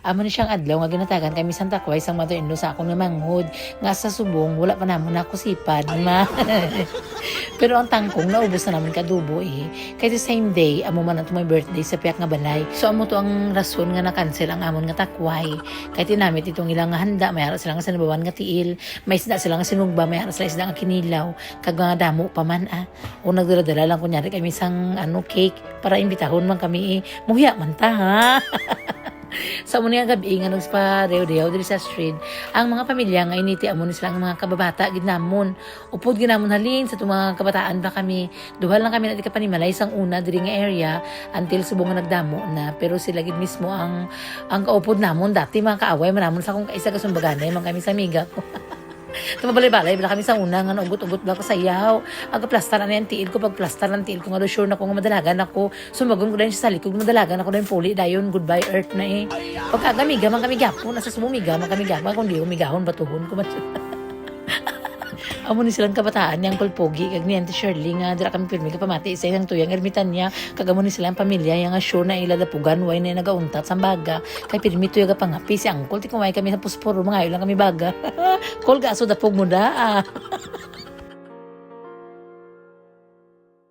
Amo ni siyang adlaw nga ginatagan kami Santa Cruz ang mother-in-law sa akong namanghod nga sa subong wala pa namon ako sipad ma. Pero ang tangkong naubos na naman kadubo Kaya the same day amo man ato my birthday sa piyak nga balay. So amo to ang rason nga na-cancel ang amon nga takway. Kaya tinamit itong ilang nga handa, may ara sila nga sanabawan nga tiil, may isda sila nga sinugba, may ara sila isda nga kinilaw, kag nga damo pa man O nagdala-dala lang kunyari kami isang cake para imbitahon man kami muhiya man ta ha. Sa muna nga gabi nga nagpa-rew-rew diri sa street, ang mga pamilya nga initi amo ni silang mga kababata ginamon. Upod ginamon halin sa mga kabataan ba kami. Duhal lang kami na di ka panimalay sang una diri nga area until subong nga nagdamo na pero sila gid mismo ang kaupod namon dati mga kaaway man namon sa kung kaisa kasumbaganay man kami sa amiga ko. Tumabalay-balay bila kami sa una nga naugot-ugot ba ko sayaw. Aga plaster na yung tiil ko, pag plaster ng tiil ko nga sure na ko nga madalagan ako. Sumagon ko dahil sa likod, madalagan ako dahil puli dayon goodbye earth na Pag agamiga man kami gapon, nasa sumumiga man kami gapon, kung di umigahon batuhon ko man. Amo ni silang kabataan niyang kulpogi kag ni Auntie Shirley nga dira kami pirmi ka pamati isa yang tuyang ermitan niya kag amo ni silang pamilya yang sure na ila dapugan way na nagauntat sa baga kay pirmi tuya ga pangapi si angkol ti kumay kami sa pusporo mga lang kami baga kol ga aso dapog mo da